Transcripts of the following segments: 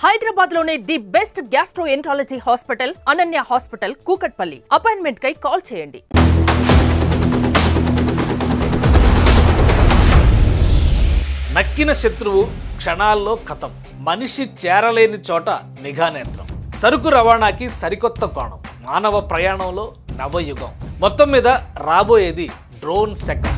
హైదరాబాద్ లోనే the best gastroenterology hospital Ananya hospital Kukatpally. Appointment కై call చేయండి. నక్కిన శత్రువు క్షణాల్లో ఖతం. మనిషి చేరలేని చోట నిఘా నేత్రం. సరుకు రవాణాకి సరికొత్త కోణం. మానవ ప్రయాణంలో నవయుగం. మొత్తం మీద రాబోయేది డ్రోన్ శకం.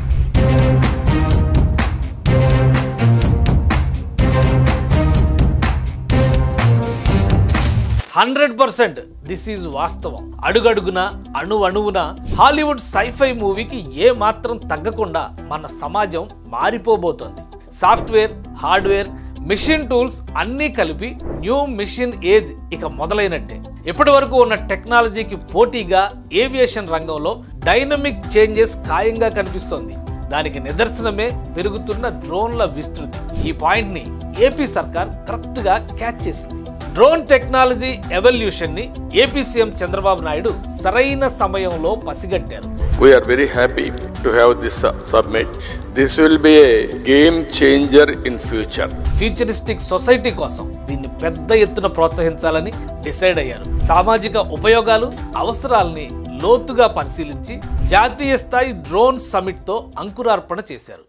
దిస్ ఈజ్ వాస్తవం. అడుగడుగున అణువణువున హాలీవుడ్ సైఫై మూవీకి ఏ మాత్రం తగ్గకుండా మన సమాజం మారిపోబోతోంది. సాఫ్ట్వేర్, హార్డ్వేర్, మిషన్ టూల్స్ అన్నీ కలిపి న్యూ మిషన్ ఏజ్ ఇక మొదలైనట్టే. ఇప్పటి వరకు ఉన్న టెక్నాలజీకి పోటీగా ఏవియేషన్ రంగంలో డైనమిక్ చేంజెస్ ఖాయంగా కనిపిస్తోంది. దానికి నిదర్శనమే పెరుగుతున్న డ్రోన్ల విస్తృతి. ఈ పాయింట్ ని ఏపీ సర్కార్ కరెక్ట్ గా క్యాచ్ చేసింది. డ్రోన్ టెక్నాలజీ ఎవల్యూషన్ ని ఏపీ సీఎం చంద్రబాబు నాయుడు సరైన సమయంలో పసిగట్టారు. We are very happy to have this summit. This will be a game changer in future. Futuristic society కోసం దీన్ని పెద్ద ఎత్తున ప్రోత్సహించాలని డిసైడ్ అయ్యారు. సామాజిక ఉపయోగాలు, అవసరాలని లోతుగా పరిశీలించి జాతీయ స్థాయి డ్రోన్ సమిట్ తో అంకురార్పణ చేశారు.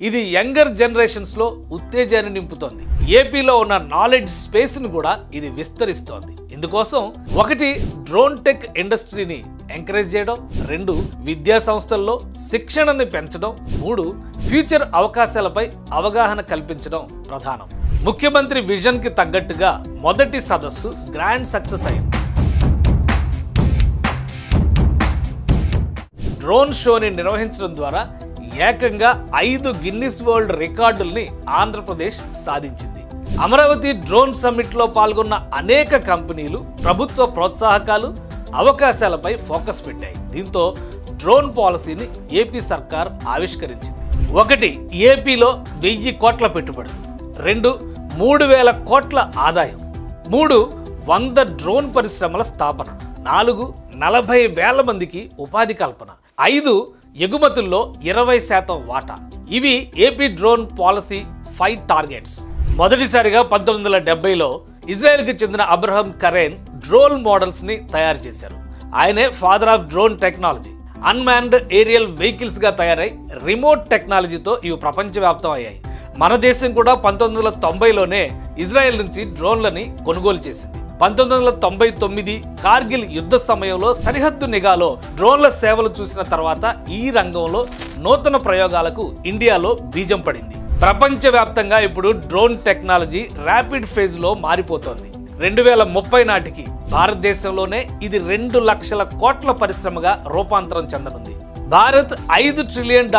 ఇది యంగర్ జనరేషన్స్ లో ఉత్తేజాన్ని నింపుతోంది. ఏపీలో ఉన్న నాలెడ్జ్ స్పేస్ ను కూడా ఇది విస్తరిస్తోంది. ఇందుకోసం 1 డ్రోన్ టెక్ ఇండస్ట్రీని ఎంకరేజ్ చేయడం, 2 విద్యా సంస్థల్లో శిక్షణని పెంచడం, 3 ఫ్యూచర్ అవకాశాలపై అవగాహన కల్పించడం ప్రధానం. ముఖ్యమంత్రి విజన్ కి తగ్గట్టుగా మొదటి సదస్సు గ్రాండ్ సక్సెస్ అయింది. డ్రోన్ షోని నిర్వహించడం ద్వారా ఏకంగా 5 గిన్నిస్ వరల్డ్ రికార్డుల్ని ఆంధ్రప్రదేశ్ సాధించింది. అమరావతి డ్రోన్ సమ్మిట్ లో పాల్గొన్న అనేక కంపెనీలు ప్రభుత్వ ప్రోత్సాహకాలు, అవకాశాలపై ఫోకస్ పెట్టాయి. దీంతో డ్రోన్ పాలసీని ఏపీ సర్కార్ ఆవిష్కరించింది. 1 ఏపీలో 1000 కోట్ల పెట్టుబడులు, 2 3000 కోట్ల ఆదాయం, 3 100 డ్రోన్ పరిశ్రమల స్థాపన, 4 40,000 మందికి ఉపాధి కల్పన, 5 ఎగుమతుల్లో 20% వాటా. ఇవి ఏపీ డ్రోన్ పాలసీ 5 టార్గెట్స్. మొదటిసారిగా 1970లో ఇజ్రాయెల్కి చెందిన అబ్రహం కరేన్ డ్రోన్ మోడల్స్ ని తయారు చేశారు. ఆయనే father of drone technology. Unmanned aerial vehicles గా తయారై రిమోట్ టెక్నాలజీతో ఇవి ప్రపంచవ్యాప్తం అయ్యాయి. మన దేశం కూడా 1990లోనే ఇజ్రాయెల్ నుంచి డ్రోన్లని కొనుగోలు చేసింది. 1999 కార్గిల్ యుద్ధ సమయంలో సరిహద్దు నిఘాలో డ్రోన్ల సేవలు చూసిన తర్వాత ఈ రంగంలో నూతన ప్రయోగాలకు ఇండియాలో బీజం పడింది. ప్రపంచవ్యాప్తంగా ఇప్పుడు డ్రోన్ టెక్నాలజీ ర్యాపిడ్ ఫేజ్ లో మారిపోతోంది. 2030 నాటికి భారతదేశంలోనే ఇది 2 లక్షల కోట్ల పరిశ్రమగా రూపాంతరం చెందనుంది. భారత్ $5 ట్రిలియన్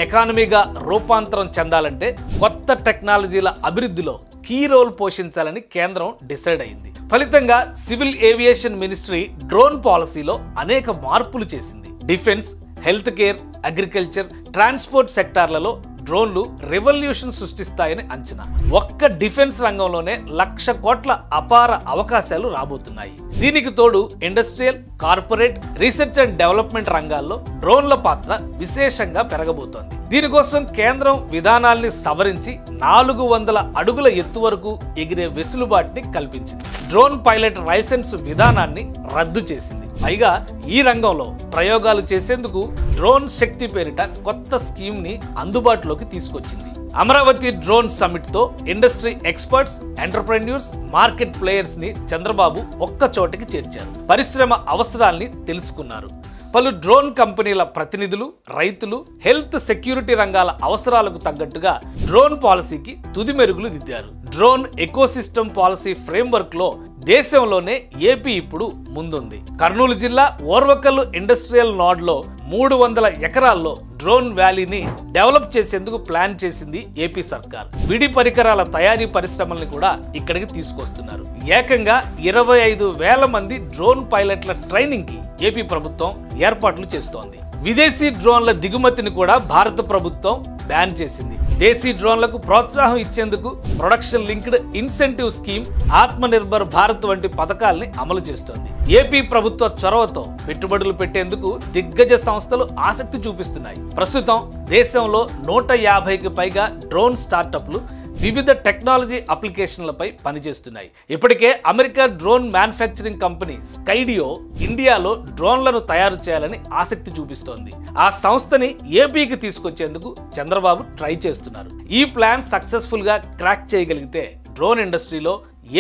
ఎకానమీగా రూపాంతరం చెందాలంటే కొత్త టెక్నాలజీల అభివృద్ధిలో కీ రోల్ పోషించాలని కేంద్రం డిసైడ్ అయింది. ఫలితంగా సివిల్ ఏవియేషన్ మినిస్ట్రీ డ్రోన్ పాలసీలో అనేక మార్పులు చేసింది. Defence, health care, agriculture, transport సెక్టార్లలో డ్రోన్లు రెవల్యూషన్ సృష్టిస్తాయని అంచనా. ఒక్క డిఫెన్స్ రంగంలోనే 1,00,000 కోట్ల అపార అవకాశాలు రాబోతున్నాయి. దీనికి తోడు industrial, corporate, research and development రంగాల్లో డ్రోన్ల పాత్ర విశేషంగా పెరగబోతోంది. దీనికోసం కేంద్రం విధానాల్ని సవరించి 400 అడుగుల ఎత్తు వరకు ఎగిరే వెసులుబాటుని కల్పించింది. డ్రోన్ పైలట్ లైసెన్స్ విధానాన్ని రద్దు చేసింది. పైగా ఈ రంగంలో ప్రయోగాలు చేసేందుకు డ్రోన్ శక్తి పేరిట కొత్త స్కీమ్ ని అందుబాటులోకి తీసుకొచ్చింది. అమరావతి డ్రోన్ సమిట్ తో industry experts, entrepreneurs, market players ని చంద్రబాబు ఒక్క చోటికి చేర్చారు. పరిశ్రమ అవసరాల్ని తెలుసుకున్నారు. పలు డ్రోన్ కంపెనీల ప్రతినిధులు, రైతులు, హెల్త్, సెక్యూరిటీ రంగాల అవసరాలకు తగ్గట్టుగా డ్రోన్ పాలసీకి తుది మెరుగులు దిద్దారు. డ్రోన్ ఎకోసిస్టమ్ పాలసీ ఫ్రేమ్వర్క్ లో దేశంలోనే ఏపీ ఇప్పుడు ముందుంది. కర్నూలు జిల్లా ఓర్వకల్లు ఇండస్ట్రియల్ నోడ్ లో 300 ఎకరాల్లో డ్రోన్ వ్యాలీని డెవలప్ చేసేందుకు ప్లాన్ చేసింది ఏపీ సర్కార్. విడి పరికరాల తయారీ పరిశ్రమల్ని కూడా ఇక్కడికి తీసుకొస్తున్నారు. ఏకంగా 25,000 మంది డ్రోన్ పైలట్ల ట్రైనింగ్ కి ఏపీ ప్రభుత్వం ఏర్పాట్లు చేస్తోంది. విదేశీ డ్రోన్ల దిగుమతిని కూడా భారత ప్రభుత్వం బ్యాన్ చేసింది. దేశీ డ్రోన్లకు ప్రోత్సాహం ఇచ్చేందుకు ప్రొడక్షన్ లింక్డ్ ఇన్సెంటివ్ స్కీమ్, ఆత్మ నిర్భర్ భారత్ వంటి పథకాల్ని అమలు చేస్తోంది. ఏపీ ప్రభుత్వ చొరవతో పెట్టుబడులు పెట్టేందుకు దిగ్గజ సంస్థలు ఆసక్తి చూపిస్తున్నాయి. ప్రస్తుతం దేశంలో 150కి పైగా డ్రోన్ స్టార్టప్లు వివిధ టెక్నాలజీ అప్లికేషన్లపై పనిచేస్తున్నాయి. ఇప్పటికే అమెరికా డ్రోన్ మ్యానుఫ్యాక్చరింగ్ కంపెనీ స్కైడియో ఇండియాలో డ్రోన్లను తయారు చేయాలని ఆసక్తి చూపిస్తోంది. ఆ సంస్థని ఏపీకి తీసుకొచ్చేందుకు చంద్రబాబు ట్రై చేస్తున్నారు. ఈ ప్లాన్ సక్సెస్ఫుల్ గా క్రాక్ చేయగలిగితే డ్రోన్ ఇండస్ట్రీలో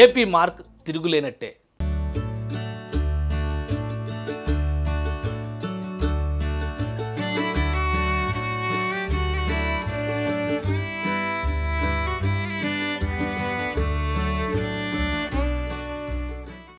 ఏపీ మార్క్ తిరుగులేనట్టే.